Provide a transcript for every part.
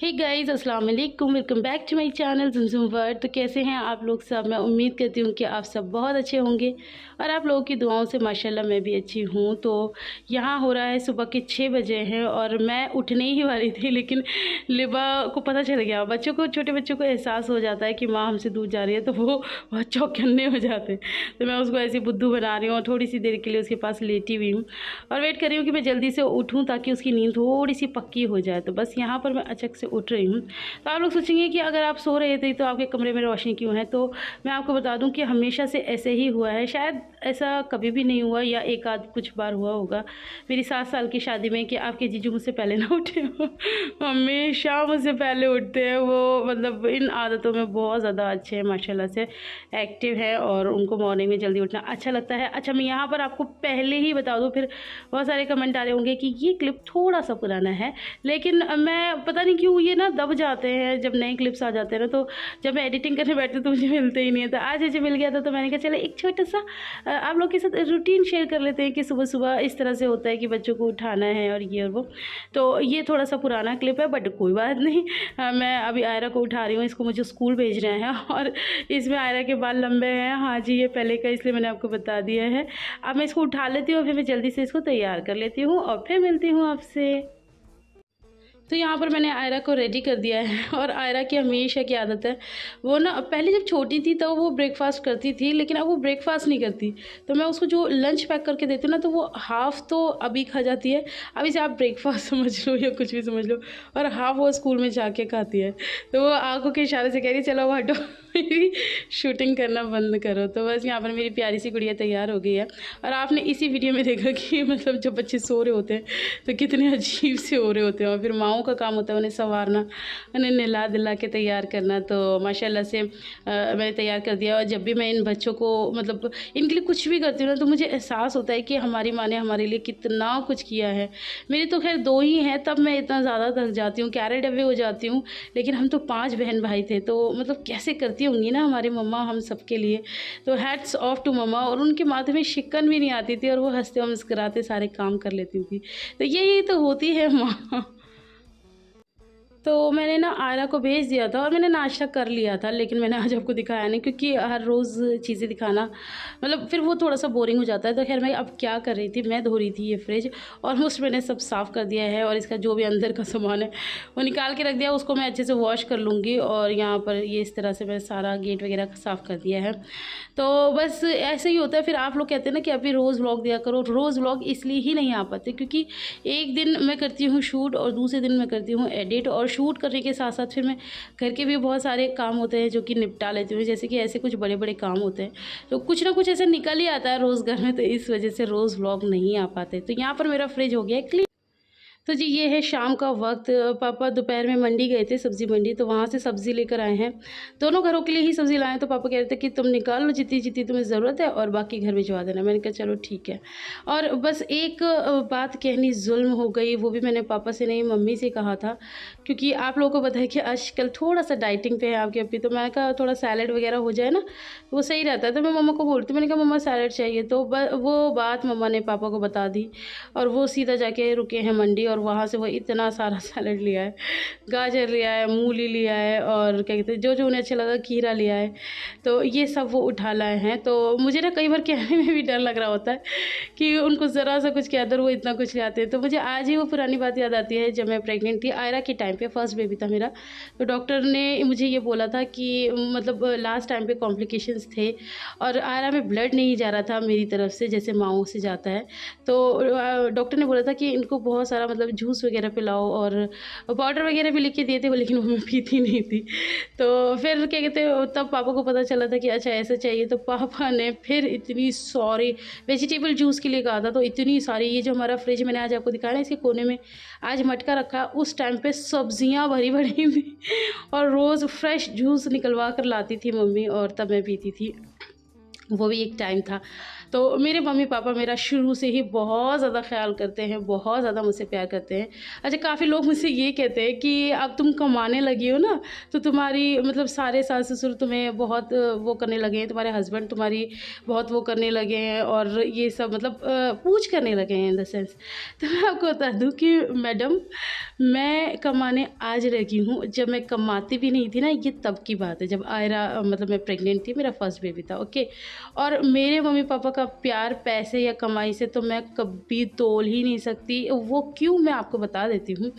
हे guys, अस्सलाम वालेकुम। Welcome back to my channel ज़ुमज़ुम वर्ल्ड। तो कैसे हैं आप लोग सब? मैं उम्मीद करती हूँ कि आप सब बहुत अच्छे होंगे और आप लोगों की दुआओं से माशाल्लाह मैं भी अच्छी हूँ। तो यहाँ हो रहा है सुबह के 6 बजे हैं और मैं उठने ही वाली थी, लेकिन लिबा को पता चल गया। बच्चों को, छोटे बच्चों को एहसास हो जाता है कि माँ हमसे दूर जा रही है, तो वो बहुत चौकन्ने हो जाते हैं। तो मैं उसको ऐसे बुद्धू बना रही हूँ और थोड़ी सी देर के लिए उसके पास लेटी हुई हूँ और वेट कर रही हूँ कि मैं जल्दी से उठूँ ताकि उसकी नींद थोड़ी सी पक्की हो जाए। तो बस यहाँ पर मैं अचक से उठ रही हूँ। तो आप लोग सोचेंगे कि अगर आप सो रहे थे तो आपके कमरे में रोशनी क्यों है? तो मैं आपको बता दूं कि हमेशा से ऐसे ही हुआ है। शायद ऐसा कभी भी नहीं हुआ या एक आध कुछ बार हुआ होगा मेरी 7 साल की शादी में कि आपके जीजू मुझसे पहले ना उठे हो। हमेशा मुझसे पहले उठते हैं वो। मतलब इन आदतों में बहुत ज़्यादा अच्छे हैं, माशाल्लाह से एक्टिव है और उनको मॉर्निंग में जल्दी उठना अच्छा लगता है। अच्छा, मैं यहाँ पर आपको पहले ही बता दूँ, फिर बहुत सारे कमेंट आ रहे होंगे कि ये क्लिप थोड़ा सा पुराना है, लेकिन मैं पता नहीं क्यों ये ना दब जाते हैं जब नए क्लिप्स आ जाते हैं ना। तो जब मैं एडिटिंग करने बैठती हूँ तो मुझे मिलते ही नहीं है। तो आज मुझे मिल गया था, तो मैंने कहा चलो एक छोटा सा आप लोग के साथ रूटीन शेयर कर लेते हैं कि सुबह सुबह इस तरह से होता है कि बच्चों को उठाना है और ये और वो। तो ये थोड़ा सा पुराना क्लिप है, बट कोई बात नहीं। मैं अभी आयरा को उठा रही हूँ, इसको मुझे स्कूल भेज रहे हैं और इसमें आयरा के बाल लंबे हैं। हाँ जी, ये पहले का, इसलिए मैंने आपको बता दिया है। अब मैं इसको उठा लेती हूँ और फिर मैं जल्दी से इसको तैयार कर लेती हूँ और फिर मिलती हूँ आपसे। तो यहाँ पर मैंने आयरा को रेडी कर दिया है और आयरा की हमेशा की आदत है, वो ना पहले जब छोटी थी तो वो ब्रेकफास्ट करती थी, लेकिन अब वो ब्रेकफास्ट नहीं करती। तो मैं उसको जो लंच पैक करके देती हूँ ना, तो वो हाफ़ तो अभी खा जाती है, अभी से आप ब्रेकफास्ट समझ लो या कुछ भी समझ लो, और हाफ़ वो स्कूल में जाके खाती है। तो वो आंखों के इशारे से कह रही चलो हटो, मेरी शूटिंग करना बंद करो। तो बस यहाँ पर मेरी प्यारी सी गुड़िया तैयार हो गई है। और आपने इसी वीडियो में देखा कि मतलब जब बच्चे सो रहे होते हैं तो कितने अजीब से हो रहे होते हैं, और फिर माँओं का काम होता है उन्हें संवारना, उन्हें नहला दिला के तैयार करना। तो माशाल्लाह से मैंने तैयार कर दिया। और जब भी मैं इन बच्चों को मतलब इनके लिए कुछ भी करती हूँ ना, तो मुझे एहसास होता है कि हमारी माँ ने हमारे लिए कितना कुछ किया है। मेरी तो खैर 2 ही हैं, तब मैं इतना ज़्यादा थक जाती हूँ, क्यारे डब्बे हो जाती हूँ। लेकिन हम तो 5 बहन भाई थे, तो मतलब कैसे करती होंगी ना हमारी मम्मा हम सबके लिए। तो हैट्स ऑफ टू मम्मा। और उनके माथे में शिकन भी नहीं आती थी और वो हंसते और मुस्कुराते सारे काम कर लेती थी। तो यही तो होती है माँ। तो मैंने ना आयरा को भेज दिया था और मैंने नाश्ता कर लिया था, लेकिन मैंने आज आपको दिखाया नहीं, क्योंकि हर रोज़ चीज़ें दिखाना मतलब फिर वो थोड़ा सा बोरिंग हो जाता है। तो खैर मैं अब क्या कर रही थी, मैं धो रही थी ये फ्रिज, ऑलमोस्ट मैंने सब साफ़ कर दिया है और इसका जो भी अंदर का सामान है वो निकाल के रख दिया। उसको मैं अच्छे से वॉश कर लूँगी। और यहाँ पर ये इस तरह से मैं सारा गेट वगैरह साफ़ कर दिया है। तो बस ऐसे ही होता है। फिर आप लोग कहते हैं ना कि अभी रोज़ व्लॉग दिया करो। रोज़ व्लॉग इसलिए ही नहीं आ पाते क्योंकि एक दिन मैं करती हूँ शूट और दूसरे दिन मैं करती हूँ एडिट, और शूट करने के साथ साथ फिर मैं घर के भी बहुत सारे काम होते हैं जो कि निपटा लेती हूँ, जैसे कि ऐसे कुछ बड़े बड़े काम होते हैं। तो कुछ ना कुछ ऐसे निकल ही आता है रोज़ घर में, तो इस वजह से रोज़ व्लॉग नहीं आ पाते। तो यहाँ पर मेरा फ्रिज हो गया है क्लीन। तो जी ये है शाम का वक्त। पापा दोपहर में मंडी गए थे, सब्ज़ी मंडी, तो वहाँ से सब्ज़ी लेकर आए हैं। दोनों घरों के लिए ही सब्ज़ी लाए हैं। तो पापा कह रहे थे कि तुम निकाल लो जितनी जितनी तुम्हें ज़रूरत है और बाकी घर भिजवा देना। मैंने कहा चलो ठीक है। और बस एक बात कहनी जुल्म हो गई, वो भी मैंने पापा से नहीं मम्मी से कहा था, क्योंकि आप लोगों को पता है कि आजकल थोड़ा सा डाइटिंग पे है आपके अपी। तो मैंने कहा थोड़ा सैलड वगैरह हो जाए ना वो सही रहता है। तो मैं मम्मा को बोलती, मैंने कहा मम्मा सैलड चाहिए। तो वो बात मम्मा ने पापा को बता दी और वो सीधा जाके रुके हैं मंडी, और वहाँ से वो इतना सारा सैलड लिया है, गाजर लिया है, मूली लिया है, और क्या कहते हैं जो जो उन्हें अच्छा लगा, खीरा लिया है। तो ये सब वो उठा लाए हैं। तो मुझे ना कई बार कहने में भी डर लग रहा होता है कि उनको ज़रा सा कुछ कह दो वो इतना कुछ ले आते हैं। तो मुझे आज ही वो पुरानी बात याद आती है जब मैं प्रेग्नेंट थी आयरा के टाइम पे, फर्स्ट बेबी था मेरा। तो डॉक्टर ने मुझे ये बोला था कि मतलब लास्ट टाइम पे कॉम्प्लिकेशंस थे और आयरा में ब्लड नहीं जा रहा था मेरी तरफ से जैसे माओं से जाता है। तो डॉक्टर ने बोला था कि इनको बहुत सारा मतलब जूस वगैरह पिलाओ, और पाउडर वगैरह भी लिख के दिए थे वो, लेकिन वो मैं पीती नहीं थी। तो फिर क्या कहते हैं तब पापा को पता चला था कि अच्छा ऐसा चाहिए। तो पापा ने फिर इतनी सारी वेजिटेबल जूस के लिए कहा था, तो इतनी सारी, ये जो हमारा फ्रिज मैंने आज आपको दिखाया ना, इसके कोने में आज मटका रखा, उस टाइम पे सब्जियां भरी भरी थी और रोज़ फ्रेश जूस निकलवा कर लाती थी मम्मी, और तब मैं पीती थी। वो भी एक टाइम था। तो मेरे मम्मी पापा मेरा शुरू से ही बहुत ज़्यादा ख्याल करते हैं, बहुत ज़्यादा मुझसे प्यार करते हैं। अच्छा, काफ़ी लोग मुझसे ये कहते हैं कि अब तुम कमाने लगी हो ना, तो तुम्हारी मतलब सारे सास ससुर तुम्हें बहुत वो करने लगे हैं, तुम्हारे हस्बैंड तुम्हारी बहुत वो करने लगे हैं और ये सब मतलब पूछ करने लगे हैं इन द सेंस। तो मैं आपको बता दूँ कि मैडम, मैं कमाने आज लगी हूँ, जब मैं कमाती भी नहीं थी ना, ये तब की बात है जब आयरा मतलब मैं प्रेग्नेंट थी, मेरा फर्स्ट बेबी था, ओके। और मेरे मम्मी पापा का प्यार पैसे या कमाई से तो मैं कभी तोल ही नहीं सकती। वो क्यों, मैं आपको बता देती हूँ।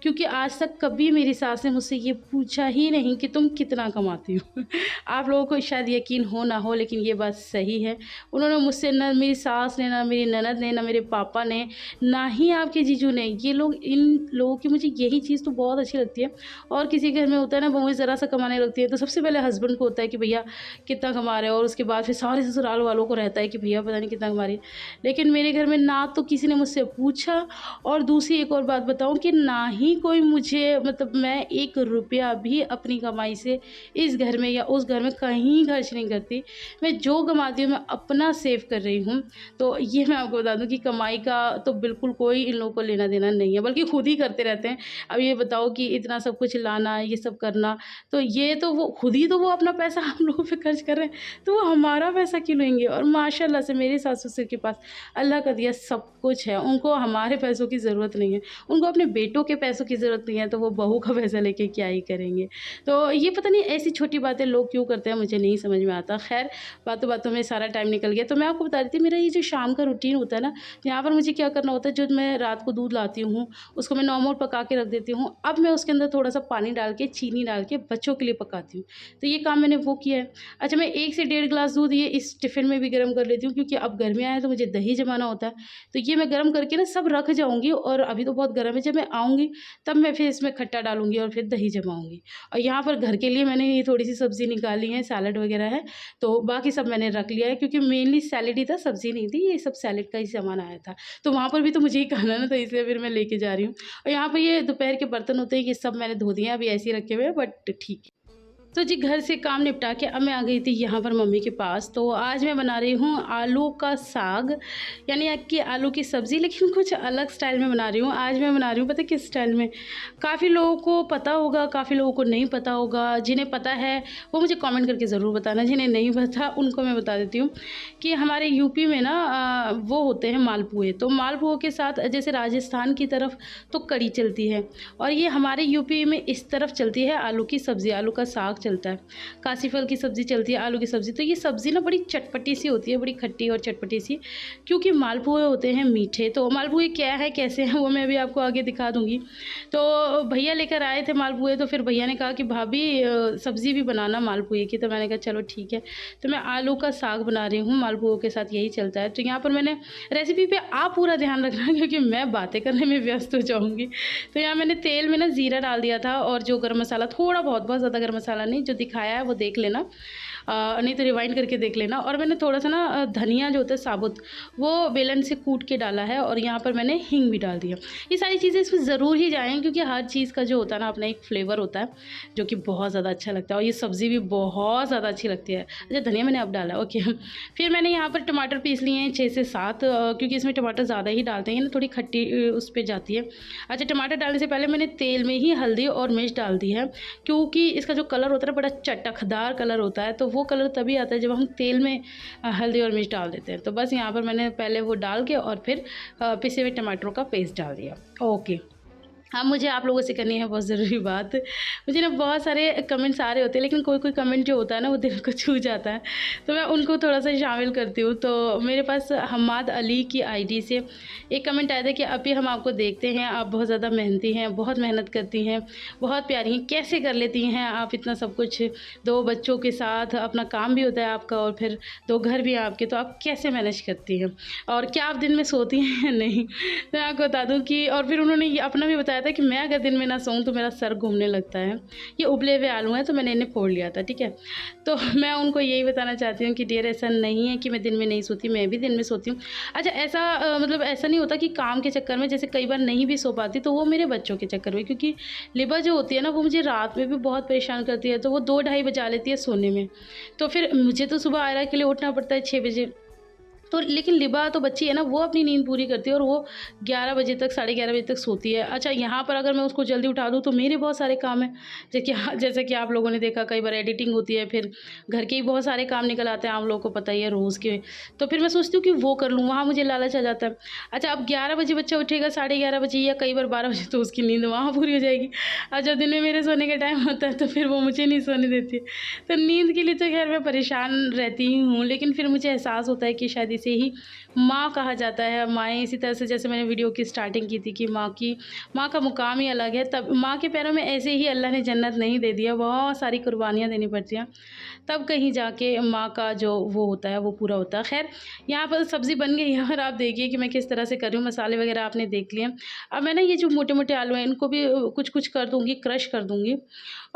क्योंकि आज तक कभी मेरी सास ने मुझसे ये पूछा ही नहीं कि तुम कितना कमाती हो। आप लोगों को शायद यकीन हो ना हो, लेकिन ये बात सही है। उन्होंने मुझसे, ना मेरी सास ने, ना मेरी ननद ने, ना मेरे पापा ने, ना ही आपके जीजू ने, ये लोग, इन लोगों की मुझे यही चीज़ तो बहुत अच्छी लगती है। और किसी घर में होता है ना, बहुएं ज़रा सा कमाने लगती है तो सबसे पहले हस्बैंड को होता है कि भैया कितना कमा रहे हो, और उसके बाद फिर सारे ससुराल वालों को रहता है कि भैया पता नहीं कितना कमा रही है। लेकिन मेरे घर में ना तो किसी ने मुझसे पूछा, और दूसरी एक और बात बताऊं कि ना ही कोई मुझे, मतलब मैं 1 रुपया भी अपनी कमाई से इस घर में या उस घर में कहीं खर्च नहीं करती। मैं जो कमाती हूँ मैं अपना सेव कर रही हूँ। तो ये मैं आपको बता दूँ कि कमाई का तो बिल्कुल कोई इन लोगों को लेना देना नहीं है, बल्कि खुद ही करते रहते हैं। अब ये बताओ कि इतना सब कुछ लाना, ये सब करना, तो ये तो वो खुद ही तो वो अपना पैसा हम लोगों पे खर्च कर रहे हैं, तो वो हमारा पैसा क्यों लेंगे। और माशाल्लाह से मेरे सास ससुर के पास अल्लाह का दिया सब कुछ है, उनको हमारे पैसों की ज़रूरत नहीं है, उनको अपने बेटों के पैसों की ज़रूरत नहीं है, तो वो बहू का पैसा लेके क्या ही करेंगे। तो ये पता नहीं ऐसी छोटी बातें लोग क्यों करते हैं, मुझे नहीं समझ में आता। खैर, बातों बातों में सारा टाइम निकल गया। तो मैं आपको बता रही थी, मेरा ये जो शाम का रूटीन होता है ना, यहाँ पर मुझे क्या करना होता है, जो मैं रात को दूध लाती हूँ उसको मैं नॉर्मल पका के रख देती हूँ। अब मैं उसके अंदर थोड़ा सा पानी डाल के, चीनी डाल के बच्चों के लिए पकाती हूँ। तो ये काम मैंने वो किया है। अच्छा, मैं 1 से 1.5 गिलास दूध ये इस टिफ़िन में भी गर्म कर लेती हूँ, क्योंकि अब गर्मियाँ हैं तो मुझे दही जमाना होता है। तो ये मैं गर्म करके ना सब रख जाऊँगी, और अभी तो बहुत गर्म है, जब मैं आऊँगी तब मैं फिर इसमें खट्टा डालूँगी और फिर दही जमाऊँगी। और यहाँ पर घर के लिए मैंने ये थोड़ी-सी सब्ज़ी निकाली है, सैलेड वगैरह है, तो बाकी सब मैंने रख लिया है, क्योंकि मेनली सैलेड ही था, सब्ज़ी नहीं थी, ये सब सैलेड का ही सामान आया था। तो वहाँ पर भी तो मुझे ही खाना ना, तो इसलिए फिर मैं लेके जा रही हूँ। और यहाँ पे ये दोपहर के बर्तन होते हैं, ये सब मैंने धो दिए हैं, अभी ऐसे ही रखे हुए हैं, बट ठीक है। तो जी, घर से काम निपटा के अब मैं आ गई थी यहाँ पर मम्मी के पास। तो आज मैं बना रही हूँ आलू का साग, यानी कि आलू की सब्ज़ी, लेकिन कुछ अलग स्टाइल में बना रही हूँ। आज मैं बना रही हूँ पता है किस स्टाइल में। काफ़ी लोगों को पता होगा, काफ़ी लोगों को नहीं पता होगा। जिन्हें पता है वो मुझे कमेंट करके ज़रूर बताना, जिन्हें नहीं पता उनको मैं बता देती हूँ कि हमारे यूपी में ना वो होते हैं मालपुए। तो मालपुओं के साथ जैसे राजस्थान की तरफ तो कड़ी चलती है, और ये हमारे यूपी में इस तरफ चलती है आलू की सब्ज़ी, आलू का साग चलता है, कासी फल की सब्ज़ी चलती है, आलू की सब्ज़ी। तो ये सब्ज़ी ना बड़ी चटपटी सी होती है, बड़ी खट्टी और चटपटी सी, क्योंकि मालपुए होते हैं मीठे। तो मालपुए क्या है, कैसे हैं, वो मैं भी आपको आगे दिखा दूँगी। तो भैया लेकर आए थे मालपुए, तो फिर भैया ने कहा कि भाभी सब्ज़ी भी बनाना मालपुए की। तो मैंने कहा चलो ठीक है। तो मैं आलू का साग बना रही हूँ, मालपुओं के साथ यही चलता है। तो यहाँ पर मैंने रेसिपी पे आप पूरा ध्यान रखना, क्योंकि मैं बातें करने में व्यस्त हो जाऊँगी। तो यहाँ मैंने तेल में ना ज़ीरा डाल दिया था, और जो गरम मसाला थोड़ा बहुत, बहुत ज़्यादा गरम मसाला नहीं, जो दिखाया है वो देख लेना, नहीं तो रिवाइंड करके देख लेना। और मैंने थोड़ा सा ना धनिया जो होता है साबुत, वो बेलन से कूट के डाला है, और यहाँ पर मैंने हींग भी डाल दिया। ये सारी चीज़ें इसमें ज़रूर ही जाएँ, क्योंकि हर चीज़ का जो होता है ना अपना एक फ्लेवर होता है, जो कि बहुत ज़्यादा अच्छा लगता है। और ये सब्ज़ी भी बहुत ज़्यादा अच्छी लगती है। अच्छा, धनिया मैंने अब डाला, ओके। फिर मैंने यहाँ पर टमाटर पीस लिए हैं 6 से 7, क्योंकि इसमें टमाटर ज़्यादा ही डालते हैं ना, थोड़ी खट्टी उस पर जाती है। अच्छा, टमाटर डालने से पहले मैंने तेल में ही हल्दी और मिर्च डाल दी है, क्योंकि इसका जो कलर होता है बड़ा चटकदार कलर होता है। तो वो कलर तभी आता है जब हम तेल में हल्दी और मिर्च डाल देते हैं। तो बस यहाँ पर मैंने पहले वो डाल के और फिर पिसे हुए टमाटरों का पेस्ट डाल दिया, ओके। हाँ, मुझे आप लोगों से करनी है बहुत ज़रूरी बात। मुझे ना बहुत सारे कमेंट्स आ रहे होते हैं, लेकिन कोई कोई कमेंट जो होता है ना वो दिल को छू जाता है, तो मैं उनको थोड़ा सा शामिल करती हूँ। तो मेरे पास हम्माद अली की आईडी से एक कमेंट आया था कि अभी हम आपको देखते हैं, आप बहुत ज़्यादा मेहनती हैं, बहुत मेहनत करती हैं, बहुत प्यारी हैं, कैसे कर लेती हैं आप इतना सब कुछ, 2 बच्चों के साथ अपना काम भी होता है आपका, और फिर 2 घर भी हैं आपके, तो आप कैसे मैनेज करती हैं, और क्या आप दिन में सोती हैं या नहीं। तो मैं आपको बता दूँ कि, और फिर उन्होंने ये अपना भी बताया था कि मैं अगर दिन में ना सोऊं तो मेरा सर घूमने लगता है। ये उबले हुए आलू हैं, तो मैंने इन्हें फोड़ लिया था, ठीक है। तो मैं उनको यही बताना चाहती हूँ कि डियर, ऐसा नहीं है कि मैं दिन में नहीं सोती, मैं भी दिन में सोती हूँ। अच्छा, ऐसा मतलब ऐसा नहीं होता कि काम के चक्कर में, जैसे कई बार नहीं भी सो पाती, तो वो मेरे बच्चों के चक्कर में, क्योंकि लिबा जो होती है ना वो मुझे रात में भी बहुत परेशान करती है, तो वो 2 ढाई बजा लेती है सोने में। तो फिर मुझे तो सुबह आयरा के लिए उठना पड़ता है 6 बजे। तो लेकिन लिबा तो बच्ची है ना, वो अपनी नींद पूरी करती है और वो 11 बजे तक, साढ़े 11 बजे तक सोती है। अच्छा, यहाँ पर अगर मैं उसको जल्दी उठा दूँ तो मेरे बहुत सारे काम हैं। जैसे कि आप लोगों ने देखा, कई बार एडिटिंग होती है, फिर घर के ही बहुत सारे काम निकल आते हैं, आप लोगों को पता ही है रोज़ के। तो फिर मैं सोचती हूँ कि वो कर लूँ, वहाँ मुझे लालच आ जाता है। अच्छा, अब 11 बजे बच्चा उठेगा, साढ़े 11 बजे या कई बार 12 बजे, तो उसकी नींद वहाँ पूरी हो जाएगी। और जब दिन में मेरे सोने का टाइम होता है तो फिर वो मुझे नहीं सोने देती है। तो नींद के लिए तो ख़ैर मैं परेशान रहती ही हूँ, लेकिन फिर मुझे एहसास होता है कि शायद इसे ही माँ कहा जाता है। माएँ इसी तरह से, जैसे मैंने वीडियो की स्टार्टिंग की थी कि माँ का मुकाम ही अलग है। तब माँ के पैरों में ऐसे ही अल्लाह ने जन्नत नहीं दे दिया, बहुत सारी कुर्बानियाँ देनी पड़ती हैं, तब कहीं जाके माँ का जो वो होता है वो पूरा होता है। ख़ैर, यहाँ पर सब्ज़ी बन गई है और आप देखिए कि मैं किस तरह से कर रही हूँ। मसाले वग़ैरह आपने देख लिए। अब मैं ना ये जो मोटे-मोटे आलू हैं इनको भी कुछ-कुछ कर दूँगी, क्रश कर दूँगी।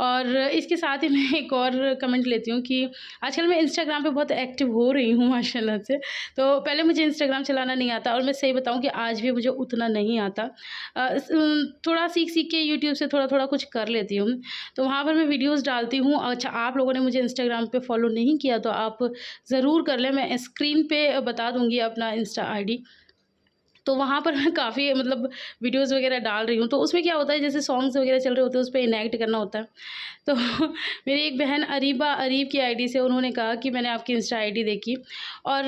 और इसके साथ ही मैं एक और कमेंट लेती हूँ कि आजकल मैं इंस्टाग्राम पे बहुत एक्टिव हो रही हूँ माशाल्लाह से। तो पहले मुझे इंस्टाग्राम चलाना नहीं आता और मैं सही बताऊँ कि आज भी मुझे उतना नहीं आता। थोड़ा सीख-सीख के यूट्यूब से थोड़ा-थोड़ा कुछ कर लेती हूँ। तो वहाँ पर मैं वीडियोज़ डालती हूँ। अच्छा, आप लोगों ने मुझे इंस्टाग्राम पे फ़ॉलो नहीं किया तो आप ज़रूर कर लें। मैं स्क्रीन पे बता दूँगी अपना इंस्टा आईडी। तो वहाँ पर मैं काफ़ी मतलब वीडियोज़ वग़ैरह डाल रही हूँ। तो उसमें क्या होता है, जैसे सॉन्ग्स वग़ैरह चल रहे होते हैं, उस पे इनएक्ट करना होता है। तो मेरी एक बहन अरीब की आईडी से उन्होंने कहा कि मैंने आपकी इंस्टा आईडी देखी और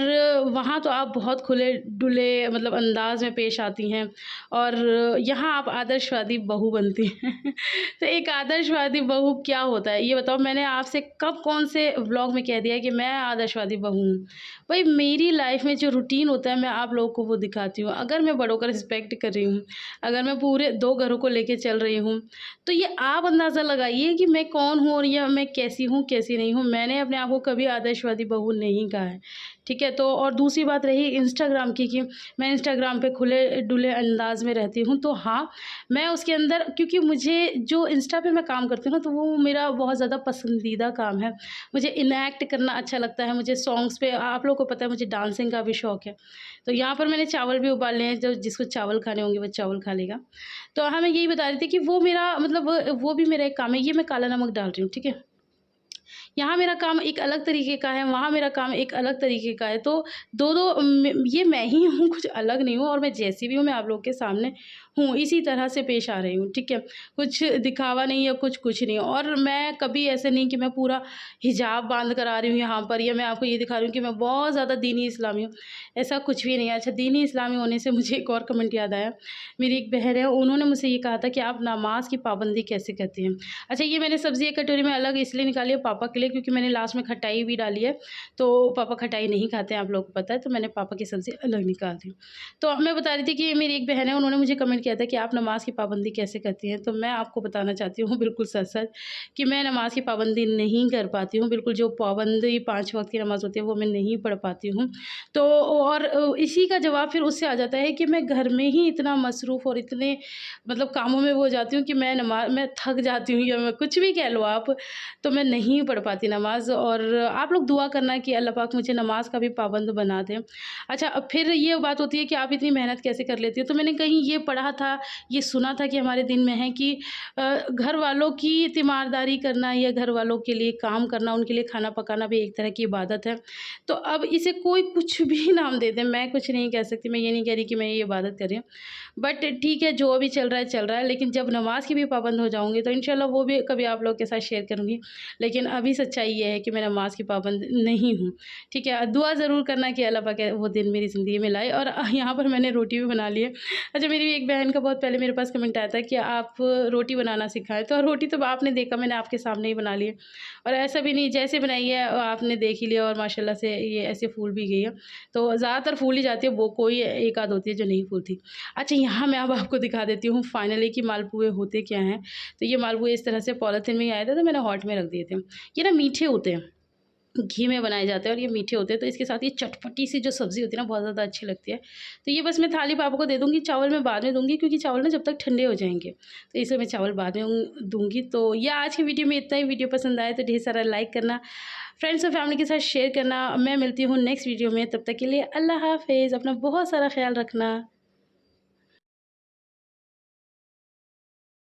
वहाँ तो आप बहुत खुले-डुले मतलब अंदाज़ में पेश आती हैं और यहाँ आप आदर्शवादी बहू बनती हैं। तो एक आदर्शवादी बहू क्या होता है ये बताओ? मैंने आपसे कब कौन से व्लॉग में कह दिया है कि मैं आदर्शवादी बहू हूँ? भाई, मेरी लाइफ़ में जो रूटीन होता है मैं आप लोगों को वो दिखाती हूँ। अगर मैं बड़ों का रिस्पेक्ट कर रही हूँ, अगर मैं पूरे 2 घरों को लेके चल रही हूँ, तो ये आप अंदाज़ा लगाइए कि मैं कौन हूँ और या मैं कैसी हूँ, कैसी नहीं हूँ। मैंने अपने आप को कभी आदर्शवादी बहू नहीं कहा है, ठीक है? तो और दूसरी बात रही इंस्टाग्राम की कि मैं इंस्टाग्राम पे खुले-डुले अंदाज़ में रहती हूँ, तो हाँ, मैं उसके अंदर, क्योंकि मुझे जो इंस्टा पे मैं काम करती हूँ ना, तो वो मेरा बहुत ज़्यादा पसंदीदा काम है। मुझे इनएक्ट करना अच्छा लगता है, मुझे सॉन्ग्स पे, आप लोगों को पता है मुझे डांसिंग का भी शौक है। तो यहाँ पर मैंने चावल भी उबाले हैं, जो जिसको चावल खाने होंगे वो चावल खा लेगा। तो हाँ, मैं यही बता रही थी कि वो मेरा मतलब वो भी मेरा एक काम है। ये मैं काला नमक डाल रही हूँ, ठीक है? यहाँ मेरा काम एक अलग तरीके का है, वहाँ मेरा काम एक अलग तरीके का है। तो दो-दो ये मैं ही हूँ, कुछ अलग नहीं हूँ और मैं जैसी भी हूँ मैं आप लोगों के सामने हूँ, इसी तरह से पेश आ रही हूँ, ठीक है? कुछ दिखावा नहीं है, कुछ नहीं। और मैं कभी ऐसे नहीं कि मैं पूरा हिजाब बाँध कर आ रही हूँ यहाँ पर, या मैं आपको ये दिखा रही हूँ कि मैं बहुत ज़्यादा दीनी इस्लामी हूँ, ऐसा कुछ भी नहीं है। अच्छा, दीनी इस्लामी होने से मुझे एक और कमेंट याद आया। मेरी एक बहन है, उन्होंने मुझसे ये कहा था कि आप नमाज़ की पाबंदी कैसे करती हैं? अच्छा, ये मैंने सब्ज़ी एक कटोरी में अलग इसलिए निकाली है पापा के लिए, क्योंकि मैंने लास्ट में खटाई भी डाली है, तो पापा खटाई नहीं खाते हैं, आप लोगों को पता है, तो मैंने पापा की सब्ज़ी अलग निकाल दी। तो मैं बता रही थी कि मेरी एक बहन है, उन्होंने मुझे कमेंट किया था कि आप नमाज़ की पाबंदी कैसे करती हैं? तो मैं आपको बताना चाहती हूँ बिल्कुल सच-सच कि मैं नमाज़ की पाबंदी नहीं कर पाती हूँ, बिल्कुल जो पाबंदी 5 वक़्त की नमाज़ होती है वो मैं नहीं पढ़ पाती हूँ। तो और इसी का जवाब फिर उससे आ जाता है कि मैं घर में ही इतना मसरूफ़ और इतने मतलब कामों में वो हो जाती हूँ कि मैं थक जाती हूँ, या मैं कुछ भी कह लो आप, तो मैं नहीं पढ़ पाती नमाज़। और आप लोग दुआ करना कि अल्लाह पाक मुझे नमाज़ का भी पाबंद बना दें। अच्छा, अब फिर ये बात होती है कि आप इतनी मेहनत कैसे कर लेती हो? तो मैंने कहीं ये पढ़ा था, ये सुना था कि हमारे दिन में है कि घर वालों की तीमारदारी करना या घर वालों के लिए काम करना, उनके लिए खाना पकाना भी एक तरह की इबादत है। तो अब इसे कोई कुछ भी नाम दे दे, मैं कुछ नहीं कह सकती, मैं ये नहीं कह रही कि मैं ये इबादत कर रही हूँ। बट ठीक है, जो अभी चल रहा है, लेकिन जब नमाज़ की भी पाबंद हो जाऊँगी तो इंशाल्लाह वो भी कभी आप लोग के साथ शेयर करूँगी। लेकिन अभी सच्चाई ये है कि मैं नमाज़ की पाबंद नहीं हूँ, ठीक है? दुआ ज़रूर करना कि अल्लाह पाक वो दिन मेरी ज़िंदगी में लाए। और यहाँ पर मैंने रोटी भी बना ली है। अच्छा, मेरी एक बहन का बहुत पहले मेरे पास कमेंट आया था कि आप रोटी बनाना सिखाएँ, तो रोटी तो आपने देखा, मैंने आपके सामने ही बना ली है। और ऐसा भी नहीं, जैसे बनाई है आपने देख ही लिया, और माशाल्लाह से ये ऐसे फूल भी गई है। तो ज़्यादातर फूल ही जाती है, वो कोई एक आध होती है जो नहीं फूलती। अच्छा, यहाँ मैं अब आपको दिखा देती हूँ फाइनली कि मालपुए होते क्या हैं। तो ये मालपुए इस तरह से पॉलीथिन में ही आए थे, तो मैंने हॉट में रख दिए थे। ये ना मीठे होते हैं, घी में बनाए जाते हैं और ये मीठे होते हैं, तो इसके साथ ये चटपटी सी जो सब्ज़ी होती है ना, बहुत ज़्यादा अच्छी लगती है। तो ये बस मैं थाली पापा को दे दूँगी, चावल मैं बाद में दूँगी, क्योंकि चावल ना जब तक ठंडे हो जाएँगे, तो इसलिए मैं चावल बाद में दूँगी। तो ये आज की वीडियो में इतना ही। वीडियो पसंद आए तो ढेर सारा लाइक करना, फ्रेंड्स और फैमिली के साथ शेयर करना। मैं मिलती हूँ नेक्स्ट वीडियो में, तब तक के लिए अल्लाह हाफ़िज़। अपना बहुत सारा ख़्याल रखना।